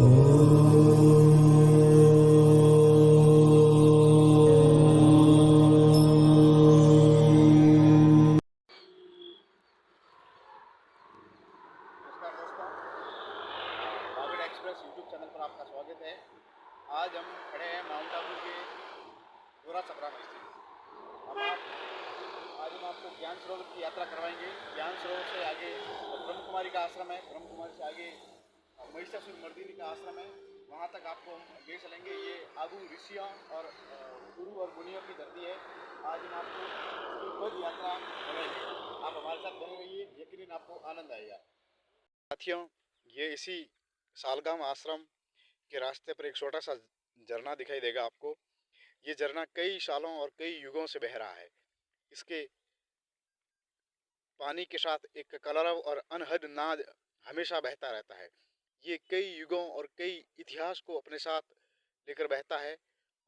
Express YouTube channel पर आपका स्वागत है। आज हम खड़े हैं माउंट आबू के गोरा छपरा में स्थित। आज हम आपको ज्ञान सरोवर की यात्रा करवाएंगे। ज्ञान सरोवर से आगे ब्रह्म कुमारी का आश्रम है, ब्रह्म कुमारी से आगे महिषासुर मर्दिनी का आश्रम है, वहाँ तक आपको हम ले चलेंगे। ये आबू ऋषियों और गुरु और मुनियों की धरती है। आज हम आपको इसकी पद यात्रा करवाएंगे। आप हमारे साथ बने रहिए, यकीनन आपको आनंद आएगा। साथियों, ये इसी सालगाम आश्रम के रास्ते पर एक छोटा सा झरना दिखाई देगा आपको। ये झरना कई सालों और कई युगों से बह रहा है। इसके पानी के साथ एक कलरव और अनहद नाद हमेशा बहता रहता है। ये कई युगों और कई इतिहास को अपने साथ लेकर बहता है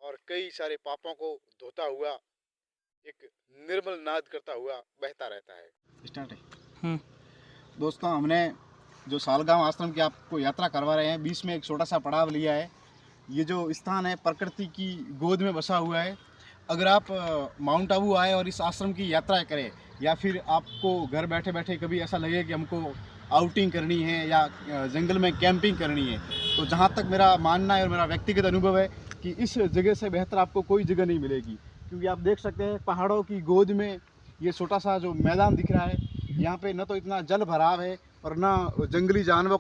और कई सारे पापों को धोता हुआ एक निर्मल नाद करता हुआ बहता रहता है। स्टार्ट है। दोस्तों, हमने जो सालगाम आश्रम की आपको यात्रा करवा रहे हैं, बीच में एक छोटा सा पड़ाव लिया है। ये जो स्थान है प्रकृति की गोद में बसा हुआ है। अगर आप माउंट आबू आए और इस आश्रम की यात्रा करें, या फिर आपको घर बैठे बैठे कभी ऐसा लगे कि हमको आउटिंग करनी है या जंगल में कैंपिंग करनी है, तो जहाँ तक मेरा मानना है और मेरा व्यक्तिगत अनुभव है कि इस जगह से बेहतर आपको कोई जगह नहीं मिलेगी। क्योंकि आप देख सकते हैं पहाड़ों की गोद में ये छोटा सा जो मैदान दिख रहा है, यहाँ पे न तो इतना जल भराव है और ना जंगली जानवरों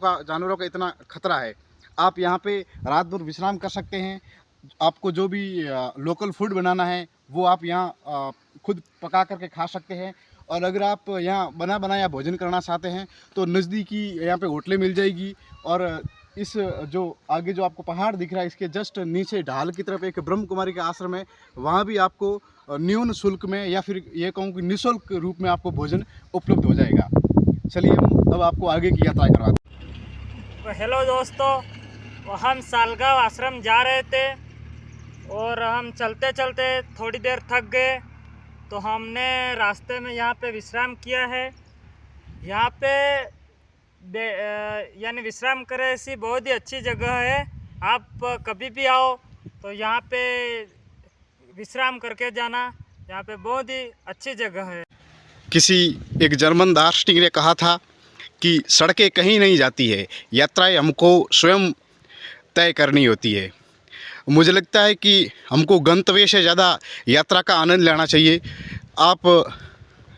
का इतना खतरा है। आप यहाँ पे रात भर विश्राम कर सकते हैं। आपको जो भी लोकल फूड बनाना है वो आप यहाँ खुद पका करके खा सकते हैं। और अगर आप यहाँ बना बनाया भोजन करना चाहते हैं तो नज़दीकी यहाँ पे होटलें मिल जाएगी। और इस जो आगे जो आपको पहाड़ दिख रहा है, इसके जस्ट नीचे ढाल की तरफ एक ब्रह्म कुमारी का आश्रम है। वहाँ भी आपको न्यून शुल्क में या फिर ये कहूँ कि निःशुल्क रूप में आपको भोजन उपलब्ध हो जाएगा। चलिए हम अब आपको आगे की यात्रा करवाते हैं। तो हेलो दोस्तों, तो हम सालगांव आश्रम जा रहे थे और हम चलते चलते थोड़ी देर थक गए, तो हमने रास्ते में यहाँ पे विश्राम किया है। यहाँ पे यानी विश्राम करे ऐसी बहुत ही अच्छी जगह है। आप कभी भी आओ तो यहाँ पे विश्राम करके जाना। यहाँ पे बहुत ही अच्छी जगह है। किसी एक जर्मन दार्शनिक ने कहा था कि सड़कें कहीं नहीं जाती है, यात्राएं हमको स्वयं तय करनी होती है। मुझे लगता है कि हमको गंतव्य से ज़्यादा यात्रा का आनंद लेना चाहिए। आप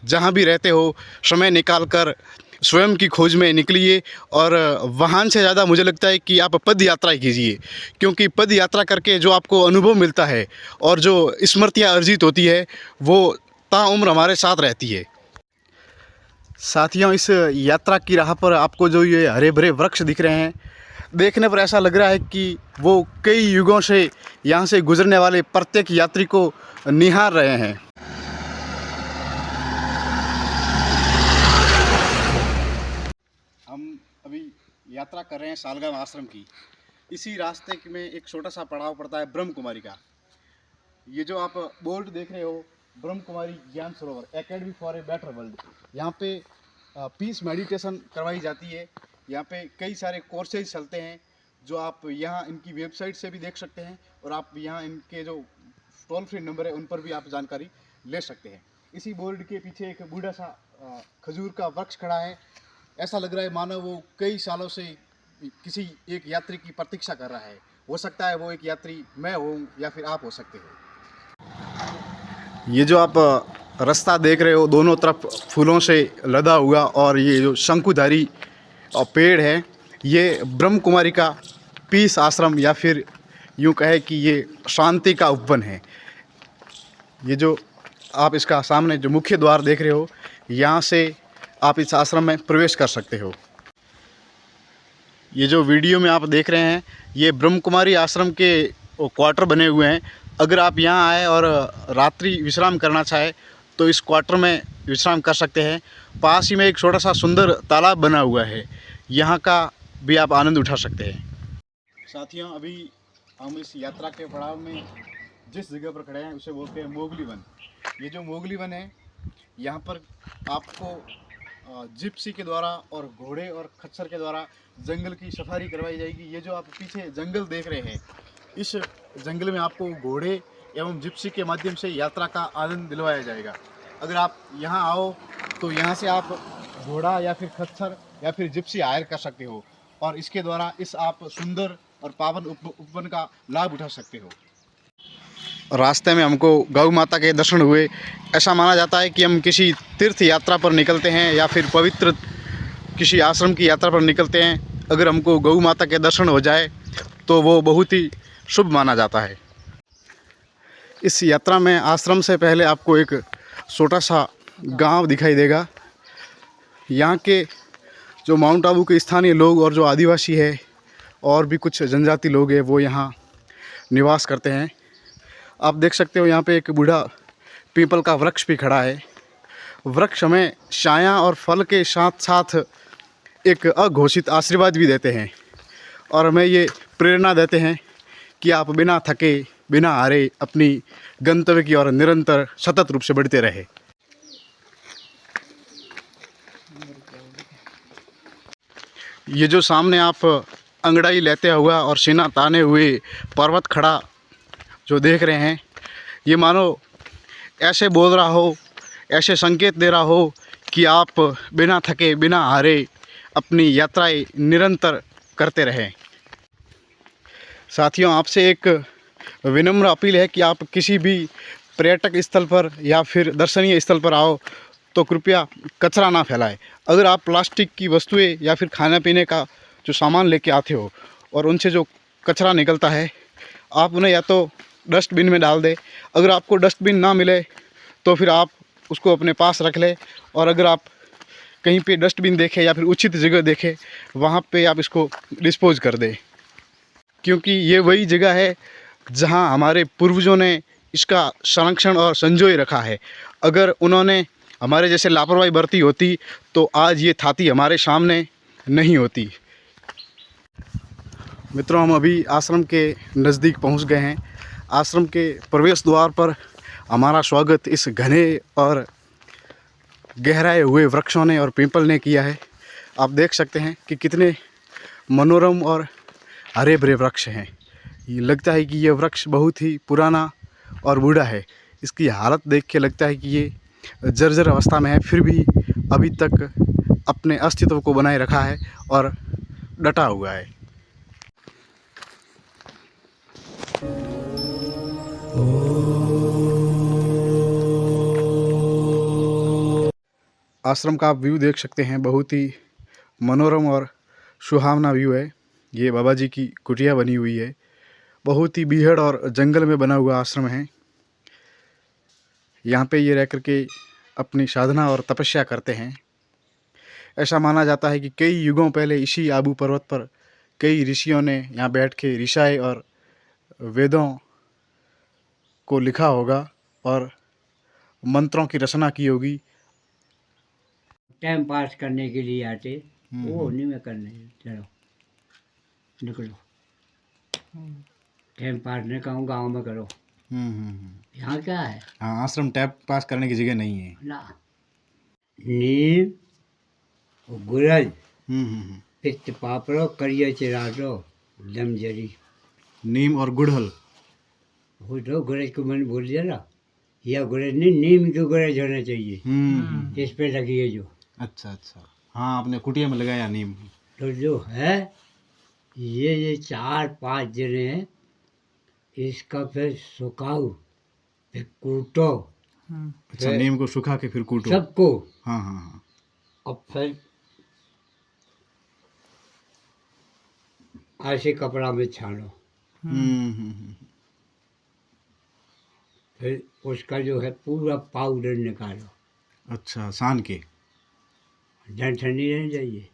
जहाँ भी रहते हो, समय निकाल कर स्वयं की खोज में निकलिए और वाहन से ज़्यादा मुझे लगता है कि आप पद यात्रा कीजिए। क्योंकि पद यात्रा करके जो आपको अनुभव मिलता है और जो स्मृतियाँ अर्जित होती है वो ताउम्र हमारे साथ रहती है। साथियों, इस यात्रा की राह पर आपको जो ये हरे भरे वृक्ष दिख रहे हैं, देखने पर ऐसा लग रहा है कि वो कई युगों से यहाँ से गुजरने वाले प्रत्येक यात्री को निहार रहे हैं। हम अभी यात्रा कर रहे हैं सालगाम आश्रम की। इसी रास्ते में एक छोटा सा पड़ाव पड़ता है ब्रह्म कुमारी का। ये जो आप बोर्ड देख रहे हो, ब्रह्म कुमारी ज्ञान सरोवर academy for a better world, यहाँ पे पीस मेडिटेशन करवाई जाती है। यहाँ पे कई सारे कोर्सेज चलते हैं जो आप यहाँ इनकी वेबसाइट से भी देख सकते हैं, और आप यहाँ इनके जो टोल फ्री नंबर है उन पर भी आप जानकारी ले सकते हैं। इसी बोर्ड के पीछे एक बूढ़ा सा खजूर का वृक्ष खड़ा है। ऐसा लग रहा है मानो वो कई सालों से किसी एक यात्री की प्रतीक्षा कर रहा है। हो सकता है वो एक यात्री मैं हूँ या फिर आप हो सकते हो। ये जो आप रास्ता देख रहे हो, दोनों तरफ फूलों से लदा हुआ, और ये जो शंकुधारी पेड़ है, ये ब्रह्म कुमारी का पीस आश्रम या फिर यूँ कहे कि ये शांति का उपवन है। ये जो आप इसका सामने जो मुख्य द्वार देख रहे हो, यहाँ से आप इस आश्रम में प्रवेश कर सकते हो। ये जो वीडियो में आप देख रहे हैं, ये ब्रह्म कुमारी आश्रम के क्वार्टर बने हुए हैं। अगर आप यहाँ आए और रात्रि विश्राम करना चाहे तो इस क्वार्टर में विश्राम कर सकते हैं। पास ही में एक छोटा सा सुंदर तालाब बना हुआ है, यहाँ का भी आप आनंद उठा सकते हैं। साथियों, अभी हम इस यात्रा के पड़ाव में जिस जगह पर खड़े हैं उसे बोलते हैं मोगली वन। ये जो मोगली वन है, यहाँ पर आपको जिप्सी के द्वारा और घोड़े और खच्चर के द्वारा जंगल की सफारी करवाई जाएगी। ये जो आप पीछे जंगल देख रहे हैं, इस जंगल में आपको घोड़े एवं जिप्सी के माध्यम से यात्रा का आनंद दिलवाया जाएगा। अगर आप यहाँ आओ तो यहाँ से आप घोड़ा या फिर खच्चर या फिर जिप्सी हायर कर सकते हो और इसके द्वारा इस आप सुंदर और पावन उपवन का लाभ उठा सकते हो। रास्ते में हमको गौ माता के दर्शन हुए। ऐसा माना जाता है कि हम किसी तीर्थ यात्रा पर निकलते हैं या फिर पवित्र किसी आश्रम की यात्रा पर निकलते हैं, अगर हमको गौ माता के दर्शन हो जाए तो वो बहुत ही शुभ माना जाता है। इस यात्रा में आश्रम से पहले आपको एक छोटा सा गांव दिखाई देगा। यहाँ के जो माउंट आबू के स्थानीय लोग और जो आदिवासी है और भी कुछ जनजाति लोग हैं वो यहाँ निवास करते हैं। आप देख सकते हो यहाँ पे एक बूढ़ा पीपल का वृक्ष भी खड़ा है। वृक्ष हमें छाया और फल के साथ साथ एक अघोषित आशीर्वाद भी देते हैं और हमें ये प्रेरणा देते हैं कि आप बिना थके बिना हारे अपनी गंतव्य की ओर निरंतर सतत रूप से बढ़ते रहे। ये जो सामने आप अंगड़ाई लेते हुआ और सीना ताने हुए पर्वत खड़ा जो देख रहे हैं, ये मानो ऐसे बोल रहा हो, ऐसे संकेत दे रहा हो कि आप बिना थके बिना हारे अपनी यात्राएं निरंतर करते रहें। साथियों, आपसे एक विनम्र अपील है कि आप किसी भी पर्यटक स्थल पर या फिर दर्शनीय स्थल पर आओ तो कृपया कचरा ना फैलाएं। अगर आप प्लास्टिक की वस्तुएं या फिर खाने पीने का जो सामान लेके आते हो और उनसे जो कचरा निकलता है, आप उन्हें या तो डस्टबिन में डाल दें। अगर आपको डस्टबिन ना मिले तो फिर आप उसको अपने पास रख लें और अगर आप कहीं पे डस्टबिन देखें या फिर उचित जगह देखें, वहाँ पे आप इसको डिस्पोज कर दें, क्योंकि ये वही जगह है जहाँ हमारे पूर्वजों ने इसका संरक्षण और संजोए रखा है। अगर उन्होंने हमारे जैसे लापरवाही बरती होती तो आज ये थाती हमारे सामने नहीं होती। मित्रों, हम अभी आश्रम के नज़दीक पहुंच गए हैं। आश्रम के प्रवेश द्वार पर हमारा स्वागत इस घने और गहराए हुए वृक्षों ने और पीपल ने किया है। आप देख सकते हैं कि कितने मनोरम और हरे भरे वृक्ष हैं। ये लगता है कि ये वृक्ष बहुत ही पुराना और बूढ़ा है। इसकी हालत देख के लगता है कि ये जर्जर अवस्था में है, फिर भी अभी तक अपने अस्तित्व को बनाए रखा है और डटा हुआ है। आश्रम का आप व्यू देख सकते हैं, बहुत ही मनोरम और सुहावना व्यू है। ये बाबा जी की कुटिया बनी हुई है। बहुत ही बीहड़ और जंगल में बना हुआ आश्रम है। यहाँ पे ये रह कर के अपनी साधना और तपस्या करते हैं। ऐसा माना जाता है कि कई युगों पहले इसी आबू पर्वत पर कई ऋषियों ने यहाँ बैठ के ऋषाएँ और वेदों को लिखा होगा और मंत्रों की रचना की होगी। टाइम पास करने के लिए आते, वो नहीं मैं करने। चलो निकलो, टाइम पास नहीं कहूँ, गाँव में करो। यहाँ क्या है? हाँ, आश्रम टाइम पास करने की जगह नहीं है ना। नीम गुरज पित्त पापड़ो करिया चिराटो दम जरी। नीम और गुड़हल। वो तो गुरज को मैंने भूल दिया ना, या गुरज नहीं, नीम की गुरज होना चाहिए। इस पे लगी है जो। अच्छा अच्छा, हाँ, आपने कुटिया में लगाया नीम। तो जो है ये 4-5 जने हैं, इसका फिर सुखाओ, फिर कूटो। अच्छा, नीम को सुखा के फिर कूटो सबको। हाँ हाँ हाँ। और फिर ऐसे कपड़ा में छानो। फिर उसका जो है पूरा पाउडर निकालो। अच्छा, सान के जन ठंडी नहीं चाहिए,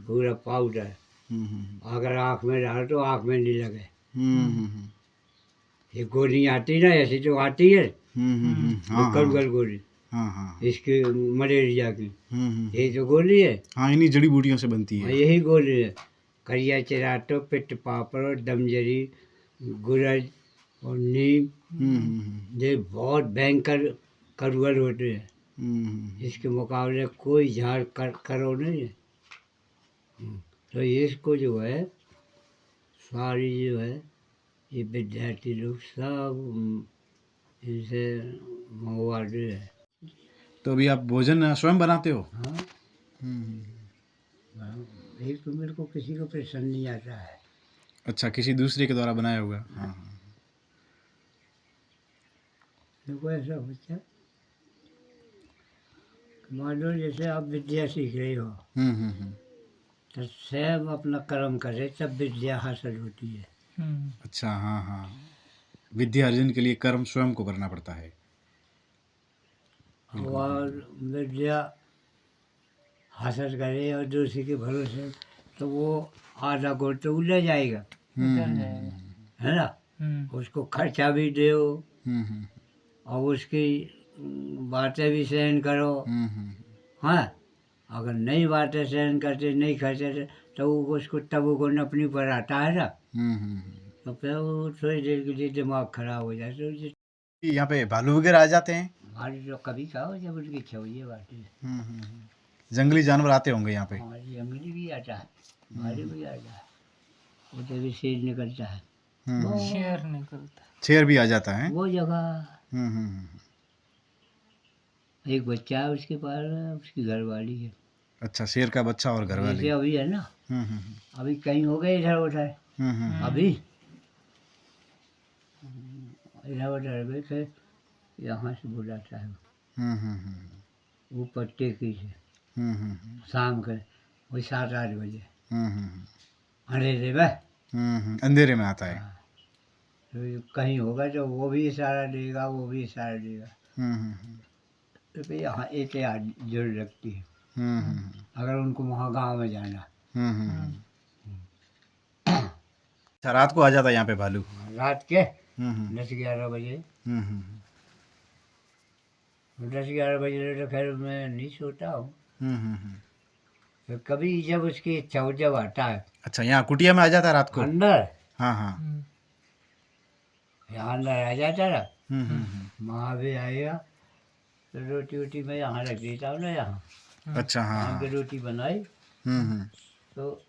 पूरा पाउडर। अगर आँख में डालो तो आँख में नहीं लगे। ये गोली आती ना, ऐसी तो आती है, कलगल गोली। इसकी मलेरिया की यही तो गोली है। हाँ, इन्हीं जड़ी बूटियों से बनती है। यही गोली है। करिया चिराटो पिट्ठ पापड़ दमजरी गुरज और नीम, ये बहुत भयंकर करुअल होते हैं। इसके मुकाबले कोई झाड़ करो नहीं है। तो इसको जो है सारी जो है ये विद्यार्थी लोग सब इनसे मंगवाते हैं। तो अभी आप भोजन स्वयं बनाते हो? हाँ, एक तो मेरे को किसी को पसंद नहीं आता है। अच्छा, किसी दूसरे के द्वारा बनाया हुआ। हाँ हाँ। देखो ऐसा होता है, मान लो जैसे आप विद्या सीख रहे हो तो स्वयं अपना कर्म करे तब विद्या हासिल होती है। अच्छा, हाँ हाँ, विद्या अर्जन के लिए कर्म स्वयं को करना पड़ता है। और विद्या हासिल करे और दूसरे के भरोसे तो वो आधा गुण तो ले जाएगा, है ना। उसको खर्चा भी दो और उसकी बातें भी सहन करो। हाँ, अगर नहीं बातें सहन करते, नहीं खर्चे तो उसको तब वो गुण अपनी पर आता है ना। तो फिर वो थोड़ी देर के लिए दिमाग खराब हो जाता है। यहाँ पे भालू वगैरह आ जाते हैं? हमारी जो कभी कहा जब उनकी इच्छा हुई है बातें। जंगली जानवर आते होंगे यहाँ पे? हमारी जंगली भी आता है, हमारे भी आता है, उधर भी शेर निकलता है, शेर निकलता शेर भी आ जाता है। वो जगह। एक बच्चा है उसके पास, उसकी घरवाली है। अच्छा, शेर का बच्चा और घर वाली। जैसे अभी है ना, अभी कहीं हो गए इधर उधर, अभी इधर उधर गए थे, यहाँ से बुलाता है वो पट्टे की से शाम के वही 7-8 बजे अंधेरे में। अंधेरे में आता है। तो कहीं होगा तो वो भी इशारा देगा, वो भी इशारा देगा। तो भाई यहाँ एहतियात जरूर रखती है अगर उनको वहाँ गांव में जाना। अच्छा, रात को आ जाता है यहाँ पे भालू? रात के 10-11 बजे। 10-11 बजे तो खैर मैं नहीं सोता हूँ, तो कभी जब उसकी इच्छा हो जब आता है। अच्छा, यहाँ कुटिया में आ जाता है रात को? अंदर, हाँ हाँ। यहाँ अंदर आ जाता है, वहाँ भी आएगा तो रोटी वोटी मैं यहाँ रख देता हूँ ना, यहाँ अच्छा, हाँ यहाँ हाँ। की रोटी बनाई तो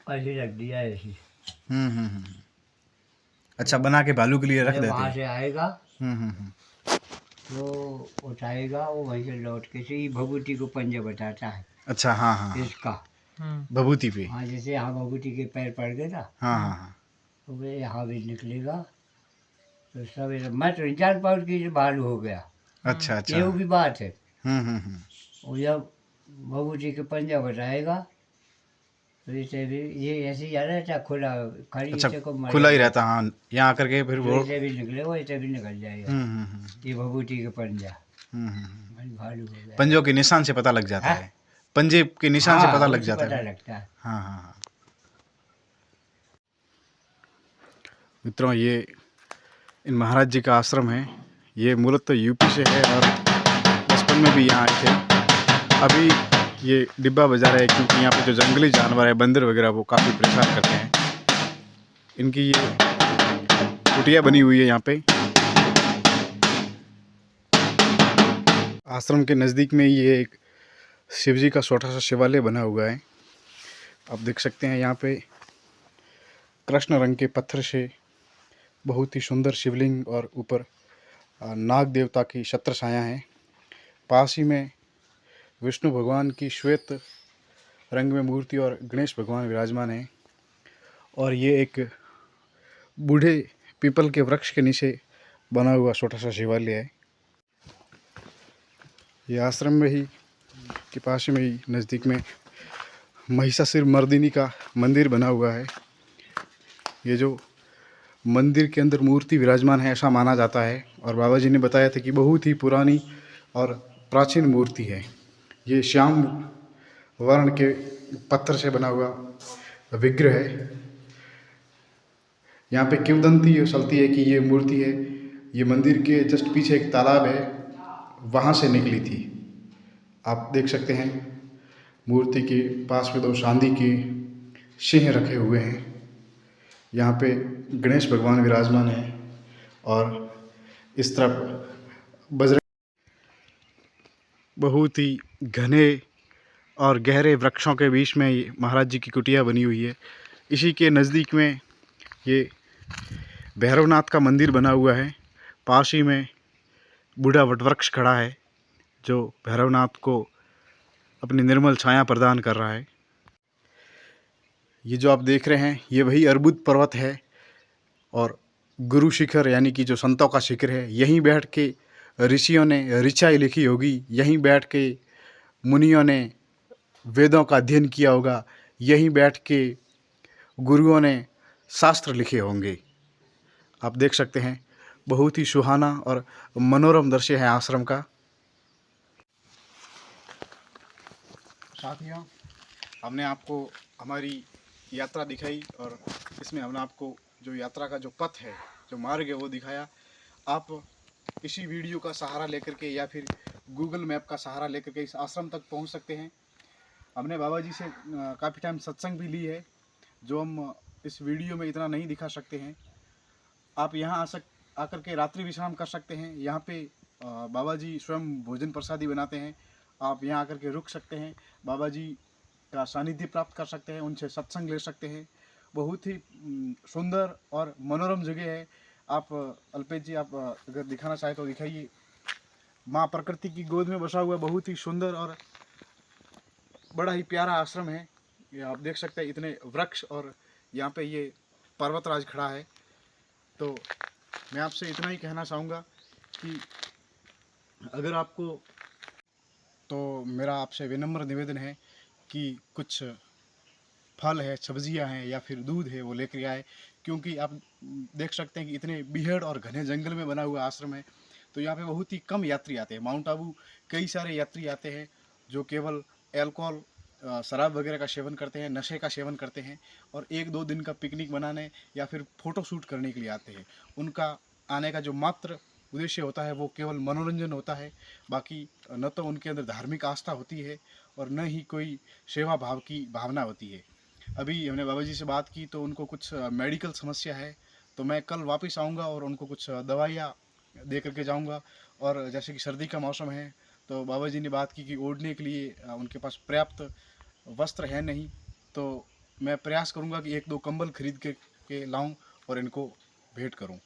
ऐसे रख दिया ऐसे। अच्छा, बना के भालू के लिए रख देते वहाँ हैं। से आएगा तो उठाएगा, वो वहीं से लौट के से भभूति को पंजा बताता है। अच्छा, हाँ हाँ, इसका भभूति पे। हाँ, जैसे यहाँ भभूति के पैर पड़ गए ना, हाँ हाँ हाँ। तो वे यहाँ भी निकलेगा तो सवेरे मैं तो इंतजार पाउट की भालू हो गया। अच्छा अच्छा। ये भी बात है। वो जब भभूति के पंजा बताएगा तो इसे भी ये ऐसे ही रहता खुला, खड़ी अच्छा, इसे को खुला ही रहता। हाँ, यहाँ आकर के फिर वो इसे भी निकले, वो इसे भी निकल जाएगा। ये भभूति के पंजा भालू हो गया। पंजों के निशान से पता लग जाता है। पंजे के निशान से पता लग उससे जाता पता है। लगता है। हाँ हाँ हाँ। मित्रों, ये इन महाराज जी का आश्रम है। ये मूलतः यूपी से है और बचपन में भी यहाँ आए थे। अभी ये डिब्बा बजा रहे हैं क्योंकि यहाँ पे जो जंगली जानवर है, बंदर वगैरह, वो काफ़ी परेशान करते हैं। इनकी ये कुटिया बनी हुई है यहाँ पे। आश्रम के नज़दीक में ये एक शिव जी का छोटा सा शिवालय बना हुआ है। आप देख सकते हैं यहाँ पे कृष्ण रंग के पत्थर से बहुत ही सुंदर शिवलिंग और ऊपर नाग देवता की छत्र छाया है। पास ही में विष्णु भगवान की श्वेत रंग में मूर्ति और गणेश भगवान विराजमान हैं। और ये एक बूढ़े पीपल के वृक्ष के नीचे बना हुआ छोटा सा शिवालय है। ये आश्रम में ही के पास में ही नज़दीक में महिषासुर मर्दिनी का मंदिर बना हुआ है। ये जो मंदिर के अंदर मूर्ति विराजमान है ऐसा माना जाता है और बाबा जी ने बताया था कि बहुत ही पुरानी और प्राचीन मूर्ति है। ये श्याम वर्ण के पत्थर से बना हुआ विग्रह है। यहाँ पे किंवदंती चलती है कि ये मूर्ति है, ये मंदिर के जस्ट पीछे एक तालाब है, वहाँ से निकली थी। आप देख सकते हैं मूर्ति के पास में 2 चांदी के सिंह रखे हुए हैं। यहाँ पे गणेश भगवान विराजमान है और इस तरफ बजरंग। बहुत ही घने और गहरे वृक्षों के बीच में ये महाराज जी की कुटिया बनी हुई है। इसी के नज़दीक में ये भैरवनाथ का मंदिर बना हुआ है। पास ही में बूढ़ा वटवृक्ष खड़ा है जो भैरवनाथ को अपनी निर्मल छाया प्रदान कर रहा है। ये जो आप देख रहे हैं ये वही अर्बुद पर्वत है और गुरु शिखर यानी कि जो संतों का शिखर है, यहीं बैठ के ऋषियों ने ऋचाएँ लिखी होगी, यहीं बैठ के मुनियों ने वेदों का अध्ययन किया होगा, यहीं बैठ के गुरुओं ने शास्त्र लिखे होंगे। आप देख सकते हैं बहुत ही सुहाना और मनोरम दृश्य है आश्रम का। साथियों, हमने आपको हमारी यात्रा दिखाई और इसमें हमने आपको जो यात्रा का जो पथ है, जो मार्ग है वो दिखाया। आप इसी वीडियो का सहारा लेकर के या फिर गूगल मैप का सहारा लेकर के इस आश्रम तक पहुंच सकते हैं। हमने बाबा जी से काफ़ी टाइम सत्संग भी ली है जो हम इस वीडियो में इतना नहीं दिखा सकते हैं। आप यहाँ आकर के रात्रि विश्राम कर सकते हैं। यहाँ पे बाबा जी स्वयं भोजन प्रसादी बनाते हैं। आप यहाँ आकर के रुक सकते हैं, बाबा जी का सानिध्य प्राप्त कर सकते हैं, उनसे सत्संग ले सकते हैं। बहुत ही सुंदर और मनोरम जगह है। आप अल्पेश जी, आप अगर दिखाना चाहें तो दिखाइए। माँ प्रकृति की गोद में बसा हुआ बहुत ही सुंदर और बड़ा ही प्यारा आश्रम है। ये आप देख सकते हैं इतने वृक्ष और यहाँ पे ये पर्वतराज खड़ा है। तो मैं आपसे इतना ही कहना चाहूँगा कि अगर आपको, तो मेरा आपसे विनम्र निवेदन है कि कुछ फल है, सब्जियां हैं या फिर दूध है वो लेकर आए, क्योंकि आप देख सकते हैं कि इतने बीहड़ और घने जंगल में बना हुआ आश्रम है। तो यहाँ पे बहुत ही कम यात्री आते हैं। माउंट आबू कई सारे यात्री आते हैं जो केवल अल्कोहल, शराब वगैरह का सेवन करते हैं, नशे का सेवन करते हैं और 1-2 दिन का पिकनिक बनाने या फिर फ़ोटो शूट करने के लिए आते हैं। उनका आने का जो मात्र उद्देश्य होता है वो केवल मनोरंजन होता है। बाकी न तो उनके अंदर धार्मिक आस्था होती है और न ही कोई सेवा भाव की भावना होती है। अभी हमने बाबा जी से बात की तो उनको कुछ मेडिकल समस्या है, तो मैं कल वापस आऊँगा और उनको कुछ दवाइयाँ दे करके जाऊँगा। और जैसे कि सर्दी का मौसम है तो बाबा जी ने बात की कि ओढ़ने के लिए उनके पास पर्याप्त वस्त्र है नहीं, तो मैं प्रयास करूँगा कि 1-2 कंबल खरीद के लाऊं और इनको भेंट करूं।